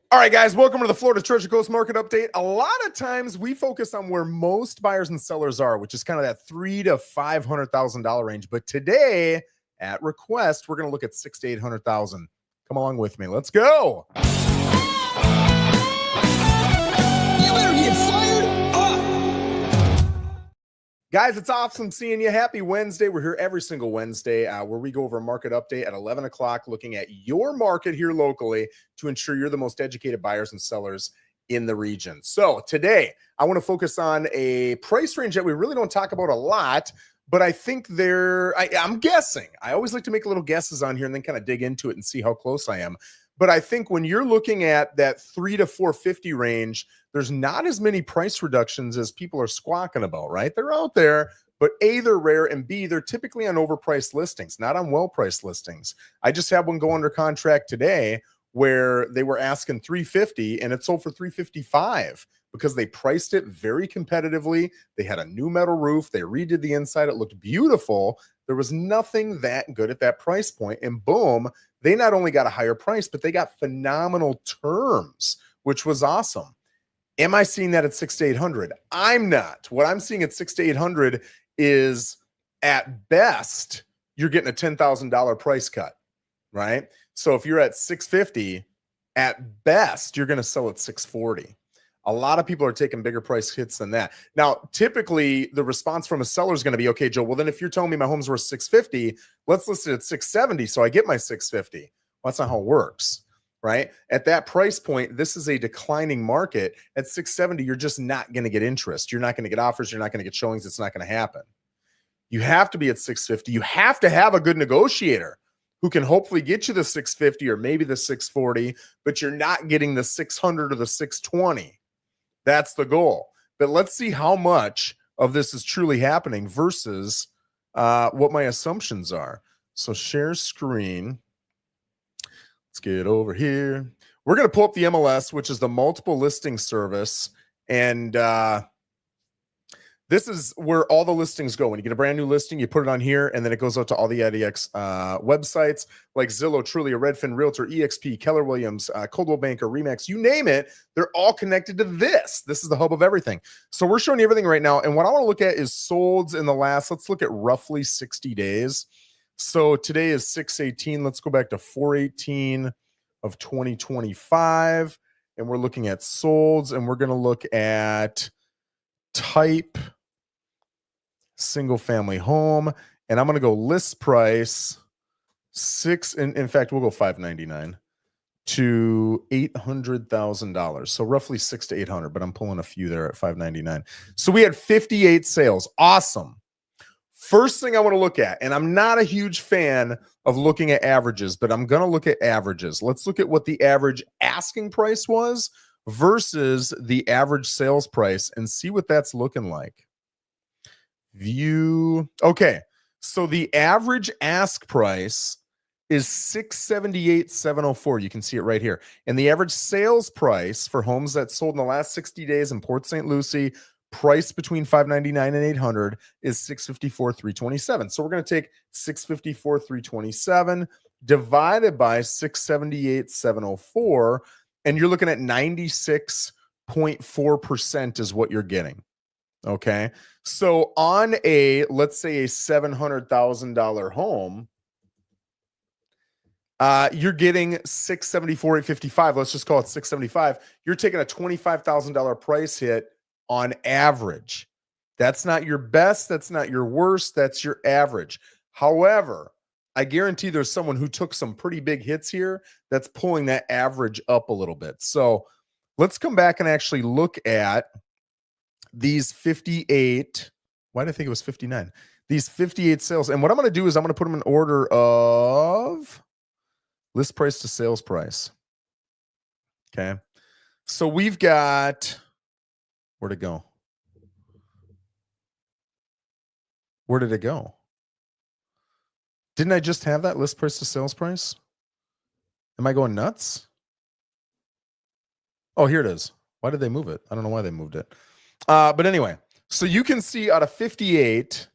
All right, guys, welcome to the Florida Treasure Coast Market Update. A lot of times we focus on where most buyers and sellers are, which is kind of that $300,000 to $500,000 range. But today, at request, we're going to look at $600,000 to $800,000. Come along with me. Let's go. You better get fired up. Guys, it's awesome seeing you. Happy Wednesday. We're here every single Wednesday where we go over a market update at 11 o'clock, looking at your market here locally to ensure you're the most educated buyers and sellers in the region. So today, I want to focus on a price range that we really don't talk about a lot, but I think I'm guessing. I always like to make little guesses on here and then kind of dig into it and see how close I am. But I think when you're looking at that 3 to 450 range, there's not as many price reductions as people are squawking about, right? They're out there, but A, they're rare, and B, they're typically on overpriced listings, not on well-priced listings. I just had one go under contract today where they were asking $350 and it sold for $355 because they priced it very competitively. They had a new metal roof. They redid the inside. It looked beautiful. There was nothing that good at that price point, and boom, they not only got a higher price, but they got phenomenal terms, which was awesome. Am I seeing that at 600 to 800? I'm not. What I'm seeing at 600 to 800 is, at best, you're getting a $10,000 price cut, right? So if you're at 650, at best, you're going to sell at 640. A lot of people are taking bigger price hits than that. Now, typically, the response from a seller is going to be, okay, Joe, well, then if you're telling me my home's worth 650, let's list it at 670 so I get my 650. Well, that's not how it works, right? At that price point, this is a declining market. At 670, you're just not going to get interest. You're not going to get offers. You're not going to get showings. It's not going to happen. You have to be at 650. You have to have a good negotiator who can hopefully get you the 650 or maybe the 640, but you're not getting the 600 or the 620. That's the goal. But let's see how much of this is truly happening versus what my assumptions are. So share screen. Let's get over here. We're going to pull up the MLS, which is the multiple listing service. And this is where all the listings go. When you get a brand new listing, you put it on here, and then it goes out to all the IDX websites like Zillow, Trulia, Redfin, Realtor, EXP, Keller Williams, Coldwell Banker, Remax, you name it. They're all connected to this. This is the hub of everything. So we're showing you everything right now. And what I want to look at is solds in the last, let's look at roughly 60 days. So today is 6/18. Let's go back to 4/18 of 2025. And we're looking at solds, and we're going to look at type single family home, and I'm going to go list price in fact, we'll go $599 to $800,000. So roughly 600 to 800, but I'm pulling a few there at $599. So we had 58 sales. Awesome. First thing I want to look at, and I'm not a huge fan of looking at averages, but I'm going to look at averages. Let's look at what the average asking price was versus the average sales price and see what that's looking like. View. Okay, so the average ask price is $678,704. You can see it right here. And the average sales price for homes that sold in the last 60 days in Port St. Lucie, priced between $599 and $800, is $654,327. So we're going to take $654,327 divided by $678,704, and you're looking at 96.4% is what you're getting. Okay, so on let's say a $700,000 home, you're getting $674,855. Let's just call it $675. You're taking a $25,000 price hit on average. That's not your best. That's not your worst. That's your average. However, I guarantee there's someone who took some pretty big hits here that's pulling that average up a little bit. So let's come back and actually look at these 58. Why did I think it was 59? These 58 sales. And what I'm going to do is I'm going to put them in order of list price to sales price. Okay. So we've got, where'd it go? Where did it go? Didn't I just have that list price to sales price? Am I going nuts? Oh, here it is. Why did they move it? I don't know why they moved it. But anyway, so you can see out of 58,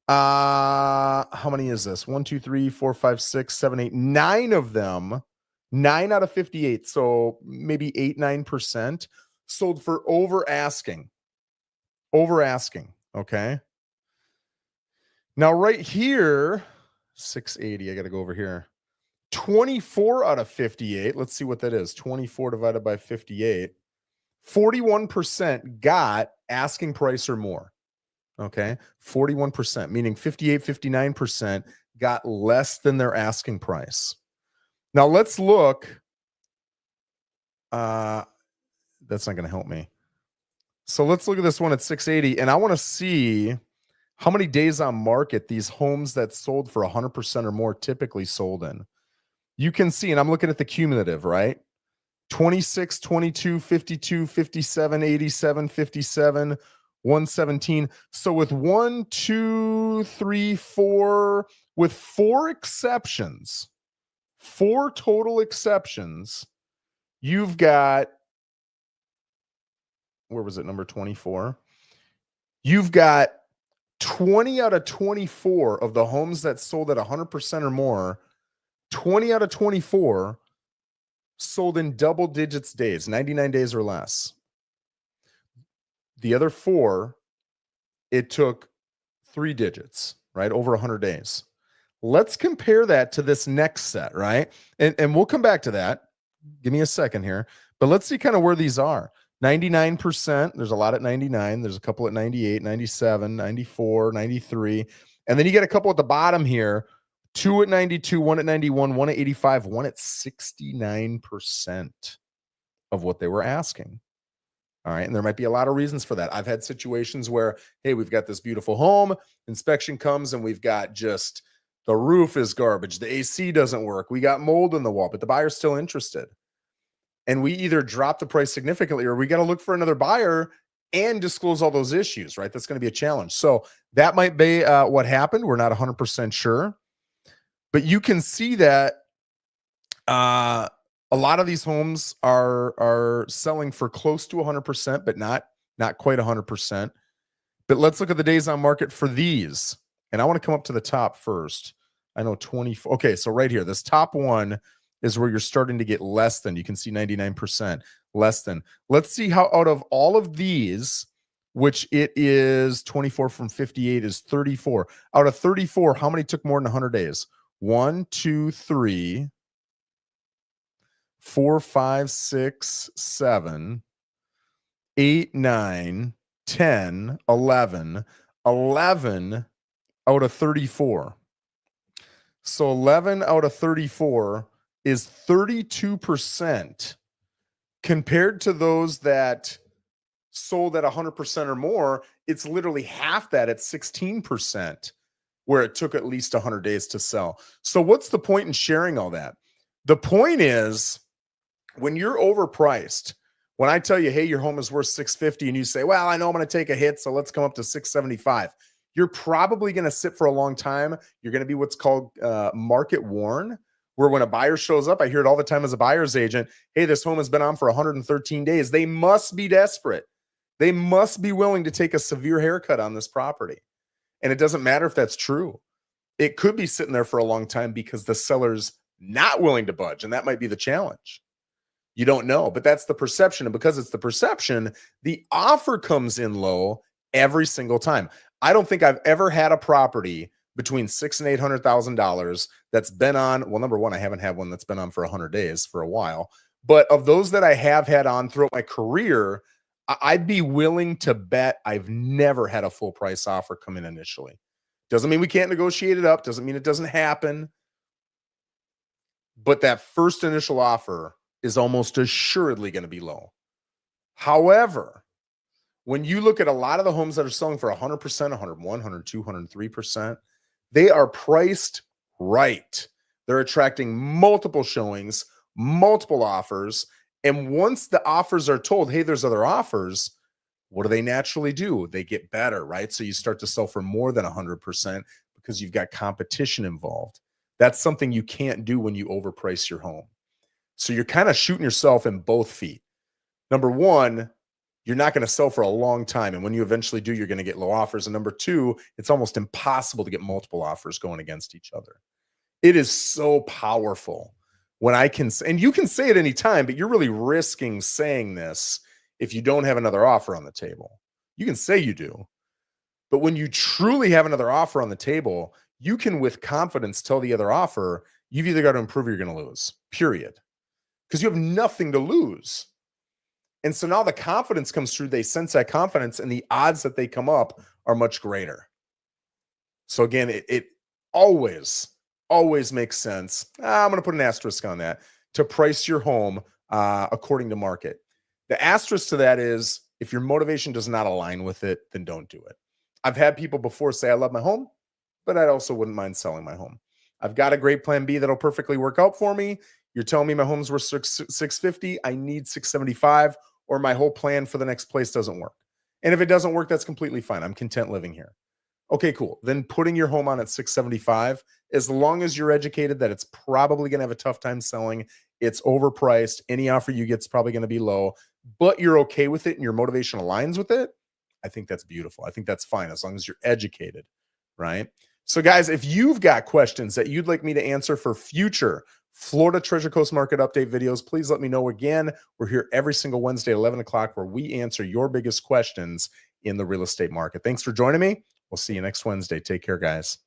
how many is this? 1, 2, 3, 4, 5, 6, 7, 8, 9 of them 9 out of 58, so maybe 8-9% sold for over asking. Over asking, okay? Now right here, 680, I got to go over here. 24 out of 58, let's see what that is. 24 divided by 58. 41% got asking price or more. Okay? 41%, meaning 58, 59% got less than their asking price. Now let's look. That's not going to help me. So let's look at this one at 680, and I want to see how many days on market these homes that sold for 100% or more typically sold in. You can see, and I'm looking at the cumulative, right? 26, 22, 52, 57, 87, 57, 117. So with 1, 2, 3, 4, with 4 exceptions, 4 total exceptions, you've got, where was it, number 24? You've got 20 out of 24 of the homes that sold at 100% or more, 20 out of 24 sold in double digits days, 99 days or less. The other 4, it took 3 digits, right? Over 100 days. Let's compare that to this next set, right? And we'll come back to that. Give me a second here. But let's see kind of where these are. 99%. There's a lot at 99. There's a couple at 98, 97, 94, 93. And then you get a couple at the bottom here. 2 at 92, 1 at 91, 1 at 85, 1 at 69% of what they were asking. All right. And there might be a lot of reasons for that. I've had situations where, hey, we've got this beautiful home, inspection comes, and we've got just the roof is garbage. The AC doesn't work. We got mold in the wall, but the buyer's still interested. And we either drop the price significantly or we got to look for another buyer and disclose all those issues, right? That's going to be a challenge. So that might be what happened. We're not 100% sure. But you can see that a lot of these homes are selling for close to 100%, but not quite 100%. But let's look at the days on market for these. And I want to come up to the top first. I know 24. Okay, so right here, this top one is where you're starting to get less than. You can see 99% less than. Let's see how out of all of these, which it is 24 from 58 is 34. Out of 34, how many took more than 100 days? 1, 2, 3, 4, 5, 6, 7, 8, 9, 10, 11, 11 out of 34. So 11 out of 34 is 32% compared to those that sold at 100% or more. It's literally half that at 16%, where it took at least 100 days to sell. So what's the point in sharing all that? The point is, when you're overpriced, when I tell you, hey, your home is worth $650, and you say, well, I know I'm going to take a hit, so let's come up to $675. You're probably going to sit for a long time. You're going to be what's called market worn, where when a buyer shows up, I hear it all the time as a buyer's agent, hey, this home has been on for 113 days. They must be desperate. They must be willing to take a severe haircut on this property. And it doesn't matter if that's true. It could be sitting there for a long time because the seller's not willing to budge, and that might be the challenge. You don't know, but that's the perception. And because it's the perception, the offer comes in low every single time. I don't think I've ever had a property between $600,000 and $800,000 that's been on. Well, number one, I haven't had one that's been on for 100 days for a while. But of those that I have had on throughout my career, I'd be willing to bet I've never had a full price offer come in initially. Doesn't mean we can't negotiate it up. Doesn't mean it doesn't happen. But that first initial offer is almost assuredly going to be low. However, when you look at a lot of the homes that are selling for 100%, 101, 102, 103%, they are priced right. They're attracting multiple showings, multiple offers. And once the offers are told, hey, there's other offers, what do they naturally do? They get better, right? So you start to sell for more than 100% because you've got competition involved. That's something you can't do when you overprice your home. So you're kind of shooting yourself in both feet. Number one, you're not going to sell for a long time. And when you eventually do, you're going to get low offers. And number two, it's almost impossible to get multiple offers going against each other. It is so powerful when I can, and you can say it anytime, but you're really risking saying this if you don't have another offer on the table. You can say you do, but when you truly have another offer on the table, you can with confidence tell the other offer, you've either got to improve or you're going to lose, period. Because you have nothing to lose. And so now the confidence comes through. They sense that confidence, and the odds that they come up are much greater. So again, it always makes sense. I'm going to put an asterisk on that, to price your home according to market. The asterisk to that is, if your motivation does not align with it, then don't do it. I've had people before say, I love my home, but I also wouldn't mind selling my home. I've got a great plan B that'll perfectly work out for me. You're telling me my home's worth 650, I need 675, or my whole plan for the next place doesn't work. And if it doesn't work, that's completely fine. I'm content living here. Okay, cool. Then putting your home on at 675, as long as you're educated that it's probably going to have a tough time selling, it's overpriced, any offer you get is probably going to be low, but you're okay with it and your motivation aligns with it, I think that's beautiful. I think that's fine as long as you're educated, right? So guys, if you've got questions that you'd like me to answer for future Florida Treasure Coast Market Update videos, please let me know. Again, we're here every single Wednesday at 11 o'clock where we answer your biggest questions in the real estate market. Thanks for joining me. We'll see you next Wednesday. Take care, guys.